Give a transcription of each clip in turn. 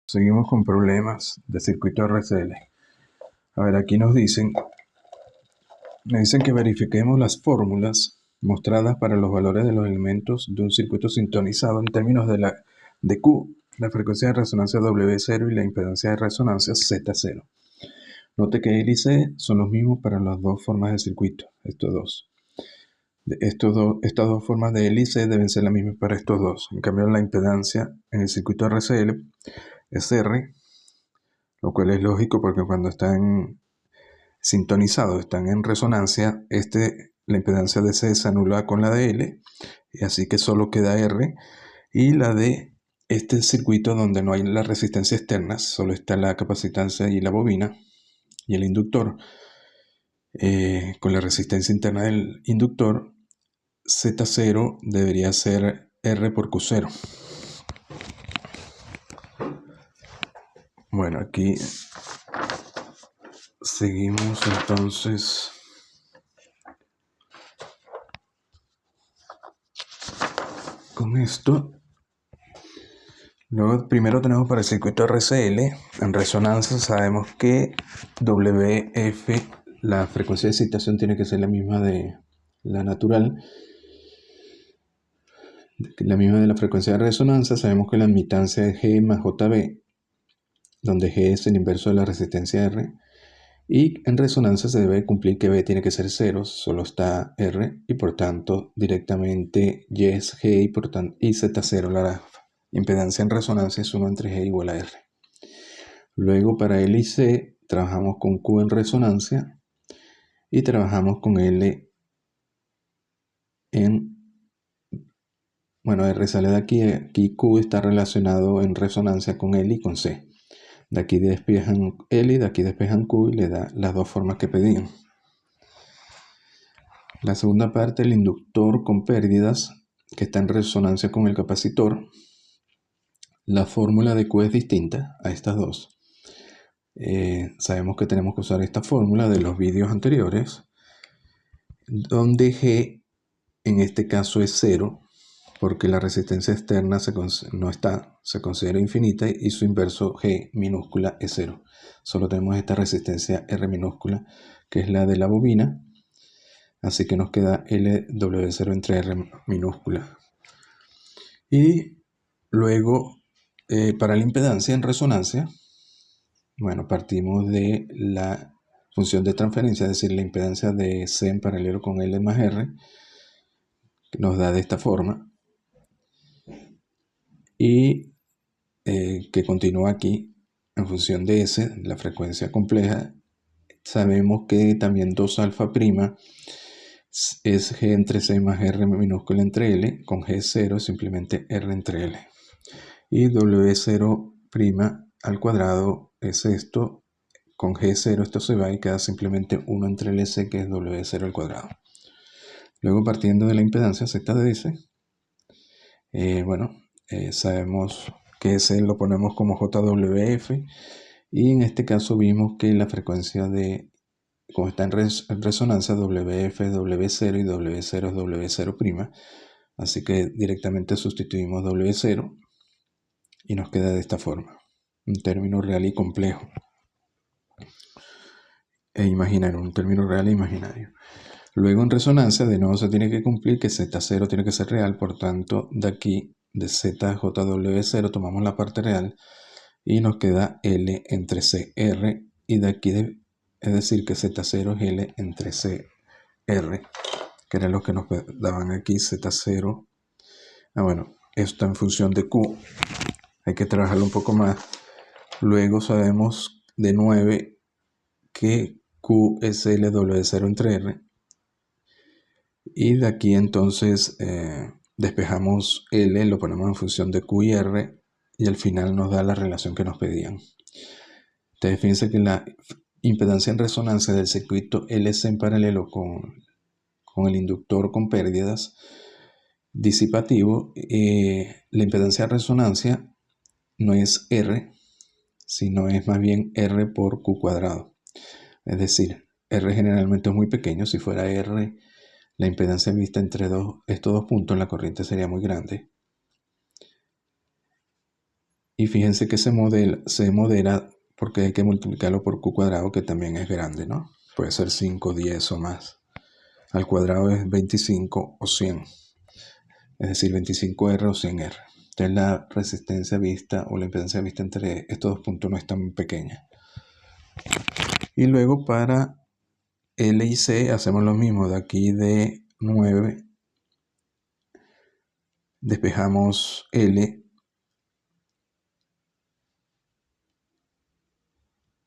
Seguimos con problemas de circuito RCL. A ver, aquí nos dicen que verifiquemos las fórmulas mostradas para los valores de los elementos de un circuito sintonizado en términos de Q, la frecuencia de resonancia W0 y la impedancia de resonancia Z0. Note que L y C son los mismos para las dos formas de circuito, estos dos. Estas dos formas de L y C deben ser las mismas para estos dos. En cambio, la impedancia en el circuito RCL es R, lo cual es lógico porque cuando están sintonizados, están en resonancia, la impedancia de C se anula con la de L, y así que solo queda R, y la de este circuito donde no hay la resistencia externa, solo está la capacitancia y la bobina, y el inductor, con la resistencia interna del inductor, Z0 debería ser R por Q0. Bueno, aquí seguimos entonces con esto. Luego, primero tenemos para el circuito RCL, en resonancia sabemos que WF, la frecuencia de excitación tiene que ser la misma de la natural, la misma de la frecuencia de resonancia. Sabemos que la admitancia es G más JB, donde G es el inverso de la resistencia R, y en resonancia se debe cumplir que B tiene que ser 0, solo está R, y por tanto directamente Y es G y Z0, la impedancia en resonancia es 1 entre G igual a R. Luego para L y C trabajamos con Q en resonancia y trabajamos con L bueno, R sale de aquí Q está relacionado en resonancia con L y con C. De aquí despejan L y de aquí despejan Q y le da las dos formas que pedían. La segunda parte, el inductor con pérdidas, que está en resonancia con el capacitor. La fórmula de Q es distinta a estas dos. Sabemos que tenemos que usar esta fórmula de los vídeos anteriores, donde G en este caso es 0, porque la resistencia externa se considera infinita y su inverso G minúscula es 0. Solo tenemos esta resistencia R minúscula, que es la de la bobina, así que nos queda LW0 entre R minúscula. Y luego, para la impedancia en resonancia, bueno, partimos de la función de transferencia, es decir, la impedancia de C en paralelo con L más R, que nos da de esta forma, y que continúa aquí en función de S, la frecuencia compleja. Sabemos que también 2 alfa prima es G entre C más R minúscula entre L, con G0 simplemente R entre L. Y W0' al cuadrado es esto, con G0 esto se va y queda simplemente 1 entre LC, que es W0 al cuadrado. Luego, partiendo de la impedancia Z de S, sabemos que ese lo ponemos como JWF, y en este caso vimos que la frecuencia como está en resonancia, WF es W0 y W0 es W0', así que directamente sustituimos W0 y nos queda de esta forma, un término real y complejo e imaginario, un término real e imaginario. Luego en resonancia de nuevo se tiene que cumplir que Z0 tiene que ser real, por tanto de aquí de ZJW0 tomamos la parte real y nos queda L entre CR, y de aquí es decir que Z0 es L entre CR, que era lo que nos daban aquí, Z0. Bueno, esto en función de Q, hay que trabajarlo un poco más. Luego sabemos de 9 que Q es LW0 entre R, y de aquí entonces despejamos L, lo ponemos en función de Q y R, y al final nos da la relación que nos pedían. Entonces fíjense que la impedancia en resonancia del circuito LC en paralelo con el inductor con pérdidas disipativo, la impedancia de resonancia no es R, sino es más bien R por Q cuadrado. Es decir, R generalmente es muy pequeño. Si fuera R, la impedancia vista entre estos dos puntos, la corriente sería muy grande. Y fíjense que se modera porque hay que multiplicarlo por q cuadrado, que también es grande, ¿no? Puede ser 5, 10 o más. Al cuadrado es 25 o 100. Es decir, 25R o 100R. Entonces la resistencia vista o la impedancia vista entre estos dos puntos no es tan pequeña. Y luego para L y C hacemos lo mismo. De aquí de 9 despejamos L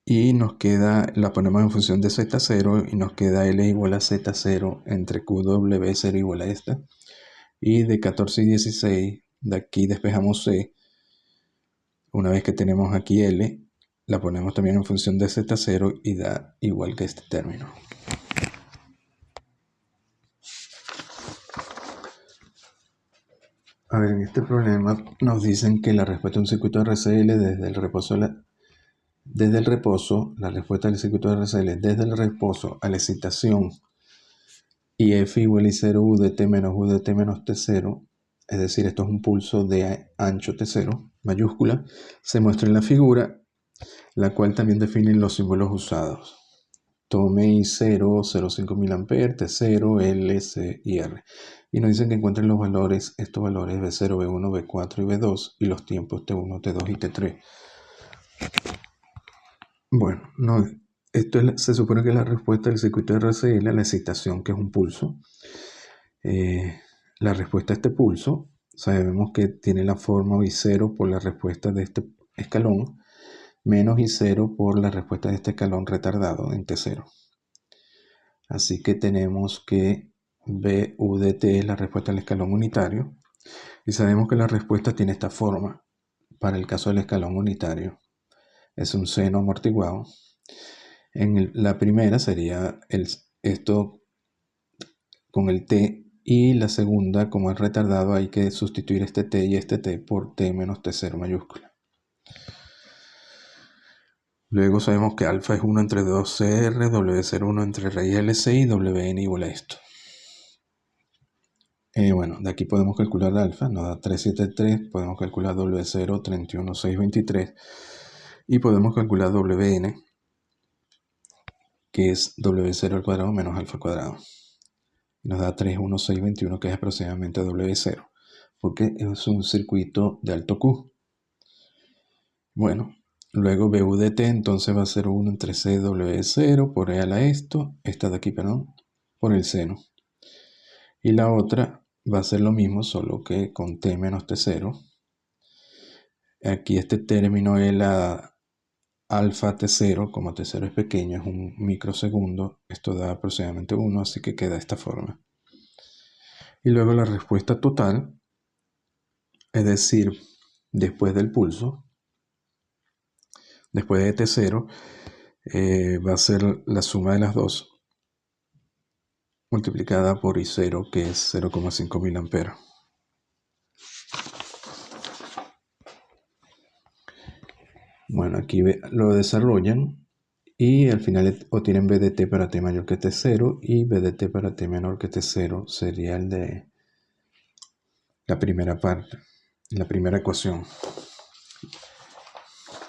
y nos queda, la ponemos en función de Z0 y nos queda L igual a Z0 entre QW0 igual a esta. Y de 14 y 16 de aquí despejamos C. Una vez que tenemos aquí L, la ponemos también en función de Z0 y da igual que este término. A ver, en este problema nos dicen que la respuesta de un circuito RCL la respuesta del circuito RCL desde el reposo a la excitación y F igual a 0 UDT menos UDT menos T0, es decir, esto es un pulso de ancho T0, mayúscula, se muestra en la figura, la cual también define los símbolos usados. Tome I0, 0,5 mA, T0, L, C y R. Y nos dicen que encuentren los valores, estos valores B0, B1, B4 y B2 y los tiempos T1, T2 y T3. Bueno, no, se supone que es la respuesta del circuito RCL a la excitación, que es un pulso. La respuesta a este pulso, sabemos que tiene la forma I0 por la respuesta de este escalón, menos I0 por la respuesta de este escalón retardado en T0. Así que tenemos que BUDT es la respuesta al escalón unitario. Y sabemos que la respuesta tiene esta forma. Para el caso del escalón unitario, es un seno amortiguado. La primera sería esto con el T. Y la segunda, como es retardado, hay que sustituir este T y este T por T menos T0 mayúscula. Luego sabemos que alfa es 1 entre 2CR, W0 1 entre raíz LC y WN igual a esto. Bueno, de aquí podemos calcular alfa, nos da 373, podemos calcular W0 31,623 y podemos calcular WN, que es W0 al cuadrado menos alfa al cuadrado. Nos da 31621, que es aproximadamente W0, porque es un circuito de alto Q. Bueno, luego BUDT entonces va a ser 1 entre CW0 por E a la esta de aquí, perdón, por el seno. Y la otra va a ser lo mismo, solo que con T menos T0. Aquí este término es la alfa T0, como T0 es pequeño, es un microsegundo, esto da aproximadamente 1, así que queda de esta forma. Y luego la respuesta total, es decir, después del pulso, después de T0, va a ser la suma de las dos, multiplicada por I0, que es 0,5 mA. Bueno, aquí lo desarrollan y al final obtienen BDT para T mayor que T0 y BDT para T menor que T0 sería el de la primera parte, la primera ecuación.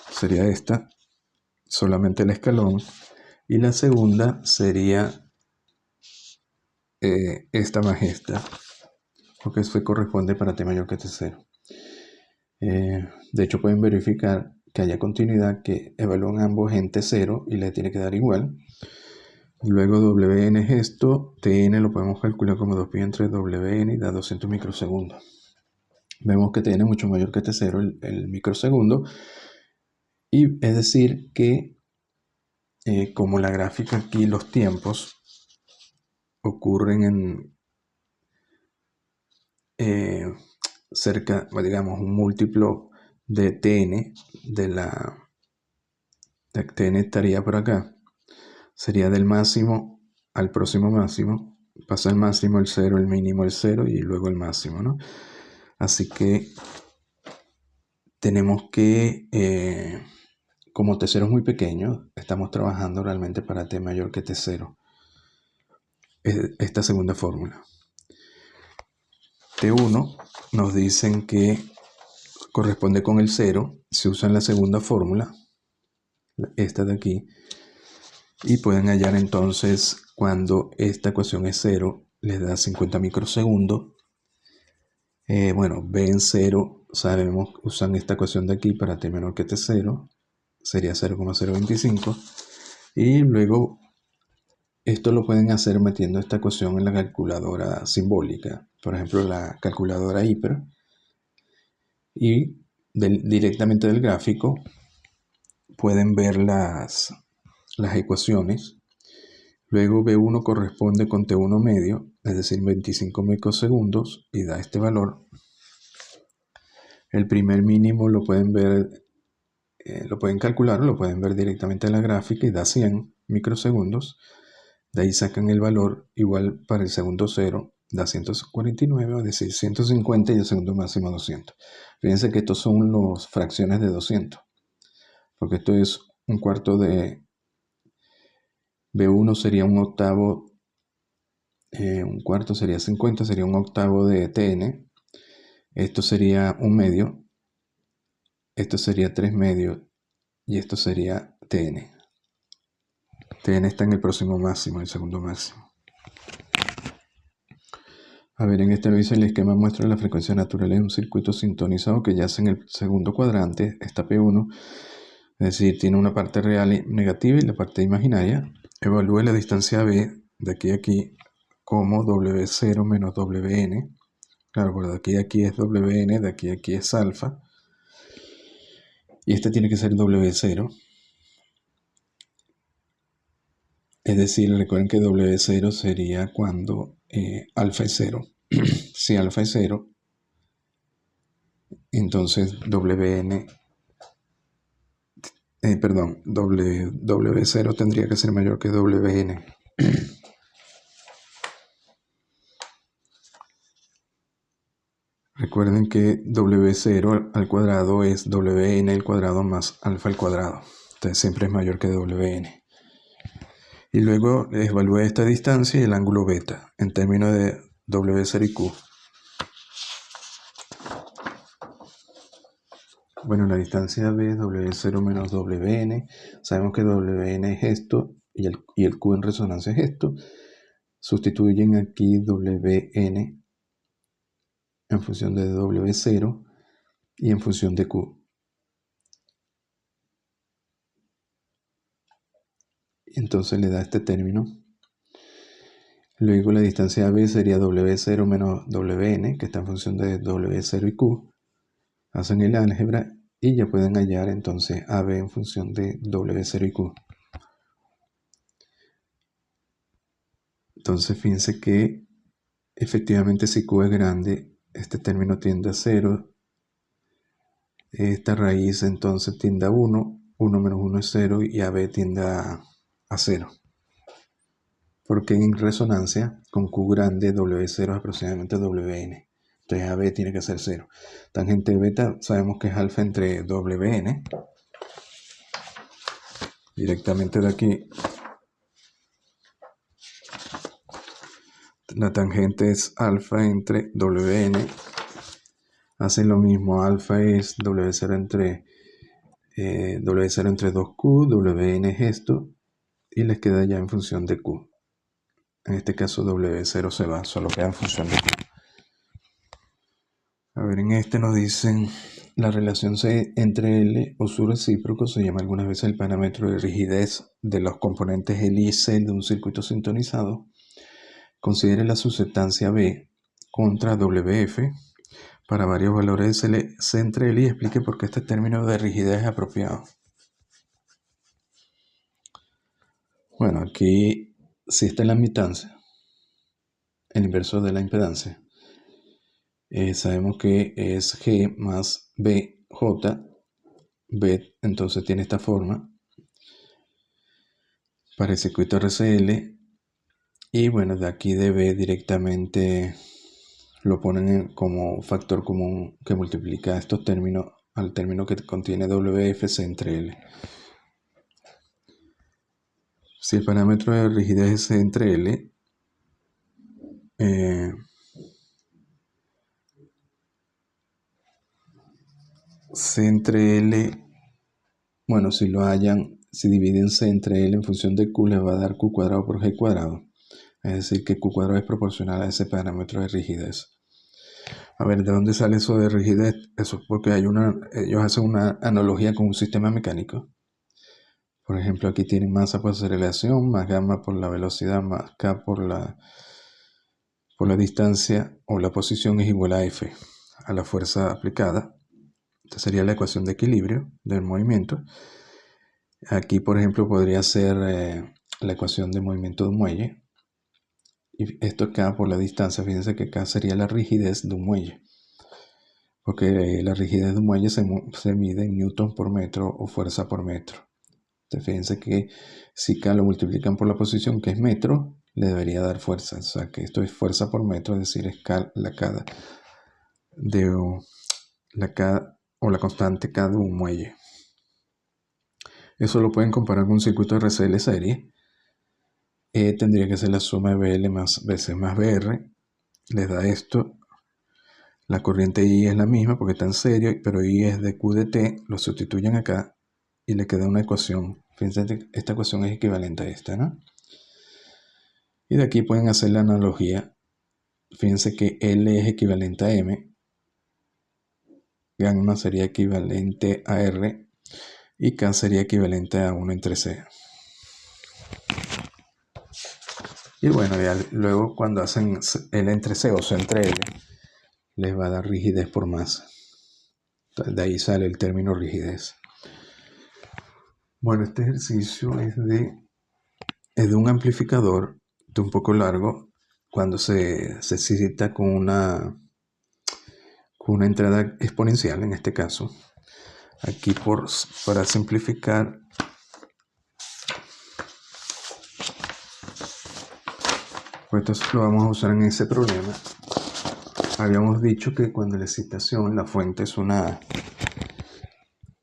Sería esta, solamente el escalón, y la segunda sería esta más esta, porque eso corresponde para T mayor que T0. De hecho pueden verificar que haya continuidad, que evalúan ambos en T0 y le tiene que dar igual. Luego WN es esto, TN lo podemos calcular como 2pi entre WN y da 200 microsegundos. Vemos que TN es mucho mayor que T0 el microsegundo, y es decir que como la gráfica aquí, los tiempos ocurren en cerca, digamos, un múltiplo de TN, TN estaría por acá, sería del máximo al próximo máximo, pasa el máximo, el 0, el mínimo, el 0 y luego el máximo, ¿no? Así que tenemos que, como T0 es muy pequeño, estamos trabajando realmente para T mayor que T0. Esta segunda fórmula. T1 nos dicen que corresponde con el 0, se usa en la segunda fórmula, esta de aquí, y pueden hallar entonces cuando esta ecuación es 0, les da 50 microsegundos. Bueno, B en 0, sabemos, usan esta ecuación de aquí para T menor que T0, sería 0,025. Y luego esto lo pueden hacer metiendo esta ecuación en la calculadora simbólica, por ejemplo la calculadora hiper, y directamente del gráfico pueden ver las ecuaciones. Luego B1 corresponde con T1 medio, es decir, 25 microsegundos, y da este valor. El primer mínimo lo pueden ver, lo pueden calcular, lo pueden ver directamente en la gráfica y da 100 microsegundos. De ahí sacan el valor, igual para el segundo 0 da 149, es decir, 150, y el segundo máximo 200. Fíjense que estos son las fracciones de 200, porque esto es un cuarto de B1 sería un octavo, un cuarto sería 50, sería un octavo de TN. Esto sería un medio, esto sería 3 medios, y esto sería TN. TN está en el próximo máximo, el segundo máximo. A ver, en este lo dice: el esquema muestra la frecuencia natural de un circuito sintonizado que yace en el segundo cuadrante, está P1, es decir, tiene una parte real y negativa y la parte imaginaria. Evalúe la distancia B de aquí a aquí como W0 menos WN. Claro, por de aquí a aquí es WN, de aquí a aquí es alfa. Y este tiene que ser W0. Es decir, recuerden que W0 sería cuando alfa es 0. Si alfa es 0, entonces WN, W0 tendría que ser mayor que WN. Recuerden que W0 al cuadrado es WN al cuadrado más alfa al cuadrado. Entonces siempre es mayor que WN. Y luego evalúe esta distancia y el ángulo beta en términos de W0 y Q. Bueno, la distancia B es W0 menos WN. Sabemos que WN es esto y el Q en resonancia es esto. Sustituyen aquí WN en función de W0 y en función de Q. Entonces le da este término. Luego la distancia B sería W0 menos WN, que está en función de W0 y Q. Hacen el álgebra y ya pueden hallar entonces AB en función de W0 y Q. Entonces fíjense que efectivamente si Q es grande, este término tiende a 0. Esta raíz entonces tiende a 1. 1 menos 1 es 0 y AB tiende a 0. Porque en resonancia con Q grande W0 es aproximadamente WN. Entonces AB tiene que ser 0. Tangente beta sabemos que es alfa entre WN. Directamente de aquí la tangente es alfa entre WN. Hacen lo mismo, alfa es W0 entre 2Q, WN es esto, y les queda ya en función de Q. En este caso W0 se va, solo queda en función de Q. A ver, en este nos dicen la relación C entre L o su recíproco se llama algunas veces el parámetro de rigidez de los componentes L y C de un circuito sintonizado. Considere la susceptancia B contra WF para varios valores de C entre L y explique por qué este término de rigidez es apropiado. Bueno, aquí si está en la admitancia, el inverso de la impedancia. Sabemos que es G más BJ. B entonces tiene esta forma para el circuito RCL. Y bueno, de aquí de B directamente lo ponen como factor común que multiplica estos términos al término que contiene WFC entre L. Si el parámetro de rigidez es C entre L, C entre L, bueno, si dividen C entre L en función de Q, les va a dar Q cuadrado por G cuadrado. Es decir, que Q cuadrado es proporcional a ese parámetro de rigidez. A ver, ¿de dónde sale eso de rigidez? Eso es porque ellos hacen una analogía con un sistema mecánico. Por ejemplo, aquí tienen masa por aceleración, más gamma por la velocidad, más k por la distancia o la posición es igual a F, a la fuerza aplicada. Esta sería la ecuación de equilibrio del movimiento. Aquí, por ejemplo, podría ser la ecuación de movimiento de un muelle. Y esto es K por la distancia. Fíjense que K sería la rigidez de un muelle. Porque la rigidez de un muelle se mide en newton por metro o fuerza por metro. Entonces, fíjense que si K lo multiplican por la posición, que es metro, le debería dar fuerza. O sea, que esto es fuerza por metro, es decir, es K, la K de la K o la constante K de un muelle. Eso lo pueden comparar con un circuito RCL serie. Tendría que ser la suma de BL más BC más BR. Les da esto. La corriente I es la misma porque está en serie, pero I es de Q de T. Lo sustituyen acá y le queda una ecuación. Fíjense que esta ecuación es equivalente a esta, ¿no? Y de aquí pueden hacer la analogía. Fíjense que L es equivalente a M. Gamma sería equivalente a R. Y K sería equivalente a 1 entre C. Y bueno, ya luego cuando hacen L entre C o C entre L, les va a dar rigidez por masa. De ahí sale el término rigidez. Bueno, este ejercicio es de un amplificador de un poco largo cuando se cita con una entrada exponencial en este caso. Aquí para simplificar, pues esto lo vamos a usar en ese problema. Habíamos dicho que cuando la excitación, la fuente es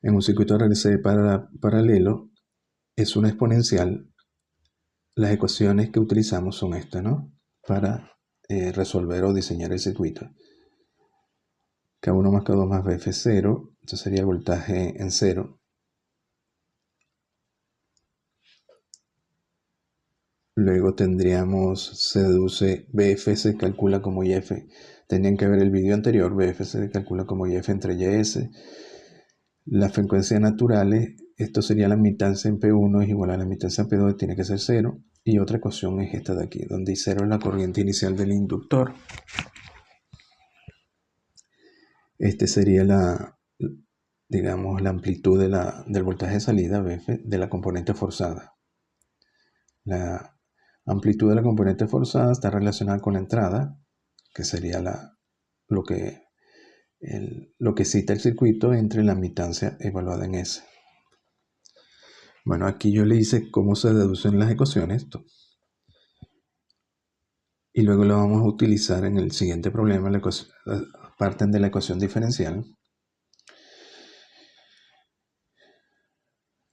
en un circuito RLC paralelo, es una exponencial. Las ecuaciones que utilizamos son estas, ¿no? Para resolver o diseñar el circuito. K1 más K2 más BF 0, esto sería el voltaje en cero. Luego tendríamos, se deduce, BF se calcula como IF. Tenían que ver el vídeo anterior, BF se calcula como IF entre YS. Las frecuencias naturales, esto sería la admitancia en P1 es igual a la admitancia en P2, tiene que ser 0. Y otra ecuación es esta de aquí, donde 0 es la corriente inicial del inductor. Este sería digamos, la amplitud del voltaje de salida, BF, de la componente forzada. La amplitud de la componente forzada está relacionada con la entrada, que sería lo que cita el circuito entre la admitancia evaluada en S. Bueno, aquí yo le hice cómo se deducen las ecuaciones. Y luego lo vamos a utilizar en el siguiente problema. Parten de la ecuación diferencial.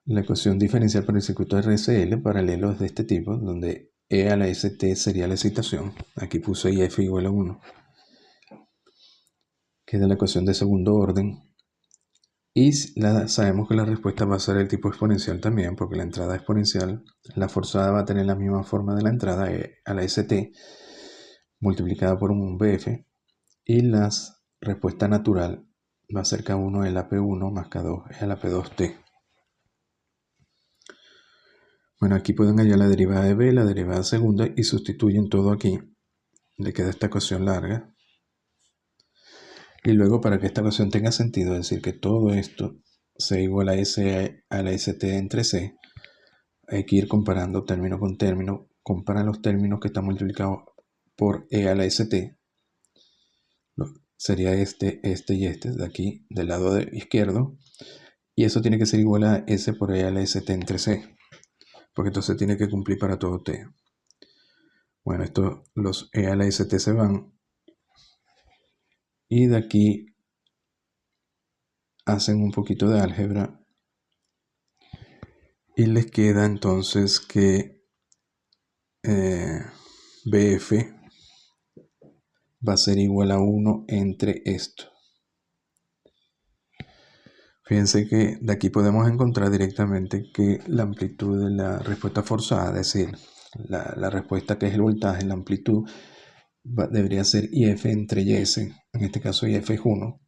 La ecuación diferencial para el circuito RSL paralelo es de este tipo, donde E a la ST sería la excitación. Aquí puse IF igual a 1. Que es de la ecuación de segundo orden. Y sabemos que la respuesta va a ser el tipo exponencial también, porque la entrada exponencial, la forzada va a tener la misma forma de la entrada, E a la ST, multiplicada por un BF. Y la respuesta natural va a ser K1 el AP1 más K2 es el AP2T. Bueno, aquí pueden hallar la derivada de B, la derivada segunda y sustituyen todo aquí. Le queda esta ecuación larga. Y luego para que esta ecuación tenga sentido, es decir, que todo esto sea igual a S a la ST entre C, hay que ir comparando término con término. Compara los términos que están multiplicados por E a la ST. Sería este y este, de aquí, del lado izquierdo. Y eso tiene que ser igual a S por E a la ST entre C. Porque entonces tiene que cumplir para todo T. Bueno, los E a la ST se van. Y de aquí hacen un poquito de álgebra. Y les queda entonces que BF va a ser igual a 1 entre esto. Fíjense que de aquí podemos encontrar directamente que la amplitud de la respuesta forzada, es decir, la respuesta que es el voltaje, la amplitud, debería ser IF entre YS, en este caso IF es 1,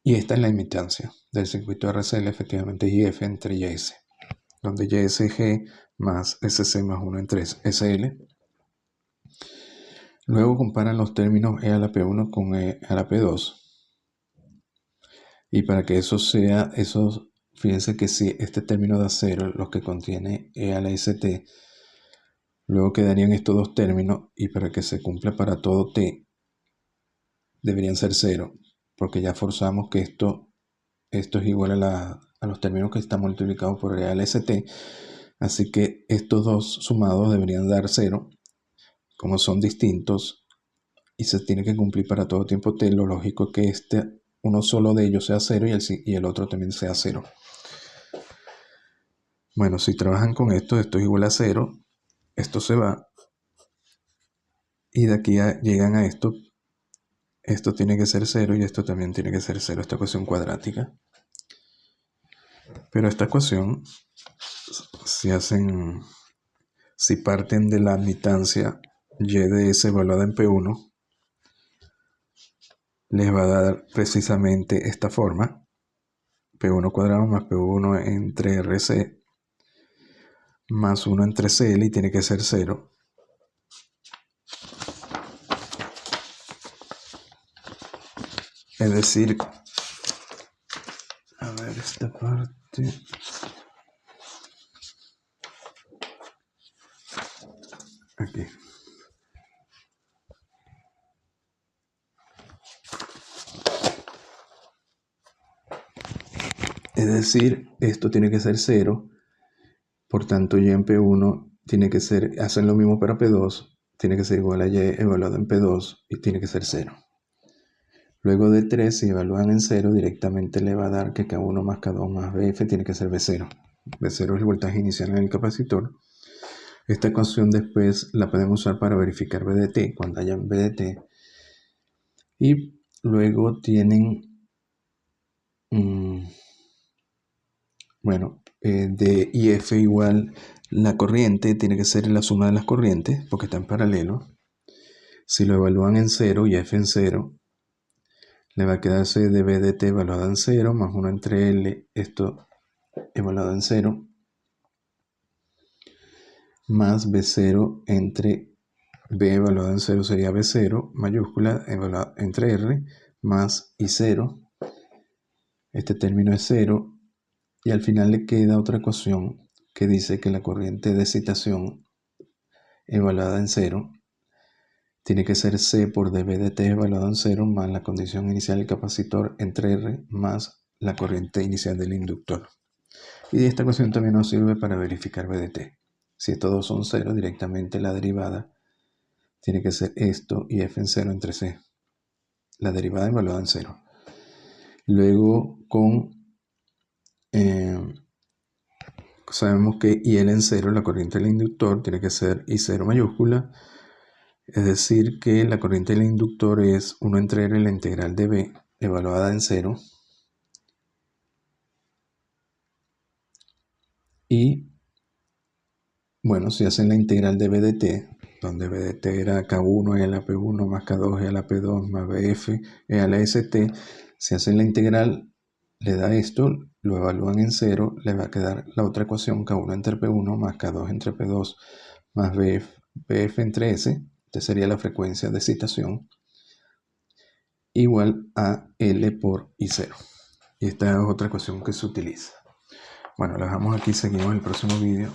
y esta es la imitancia del circuito RCL, efectivamente IF entre YS, donde YS es G más SC más 1 entre SL. Luego comparan los términos E a la P1 con E a la P2. Y para que eso sea, fíjense que si este término da 0, los que contiene E a la ST, luego quedarían estos dos términos y para que se cumpla para todo T, deberían ser 0, porque ya forzamos que esto es igual a los términos que están multiplicados por E a la ST, así que estos dos sumados deberían dar 0, como son distintos y se tiene que cumplir para todo tiempo T, lo lógico es que uno solo de ellos sea 0 y el otro también sea 0. Bueno, si trabajan con esto es igual a 0, esto se va, y de aquí llegan a esto tiene que ser 0 y esto también tiene que ser 0, esta ecuación cuadrática. Pero esta ecuación, si parten de la admitancia y de s evaluada en P1, les va a dar precisamente esta forma, P1 cuadrado más P1 entre RC más 1 entre CL, y tiene que ser 0. Es decir, a ver esta parte. Aquí. Es decir, esto tiene que ser 0. Por tanto, y en P1 tiene que ser, hacen lo mismo para P2, tiene que ser igual a y evaluado en P2 y tiene que ser 0. Luego de 3, si evalúan en 0, directamente le va a dar que K1 más K2 más BF tiene que ser B0. B0 es el voltaje inicial en el capacitor. Esta ecuación después la podemos usar para verificar VDT, cuando haya VDT. Y luego tienen, de IF igual, la corriente tiene que ser la suma de las corrientes, porque está en paralelo. Si lo evalúan en 0 y F en 0, le va a quedarse de VDT evaluada en 0, más 1 entre L, esto evaluado en 0, más B0 entre B evaluado en 0 sería B0, mayúscula, evaluada entre R, más I0. Este término es 0, y al final le queda otra ecuación que dice que la corriente de excitación evaluada en 0 tiene que ser C por dB de T evaluado en 0 más la condición inicial del capacitor entre R más la corriente inicial del inductor. Y esta ecuación también nos sirve para verificar VDT. Si estos dos son 0, directamente la derivada tiene que ser esto y F en 0 entre C. La derivada evaluada en 0. Luego sabemos que IL en 0, la corriente del inductor, tiene que ser I0 mayúscula. Es decir, que la corriente del inductor es 1 entre R, la integral de B, evaluada en 0. Y, bueno, si hacen la integral de B de T, donde B de T era K1 e a la P1 más K2 e a la P2 más BF e a la ST, si hacen la integral, le da esto, lo evalúan en 0, le va a quedar la otra ecuación, K1 entre P1 más K2 entre P2 más BF entre S. Esta sería la frecuencia de excitación, igual a L por I0. Y esta es otra ecuación que se utiliza. Bueno, la dejamos aquí, seguimos en el próximo vídeo.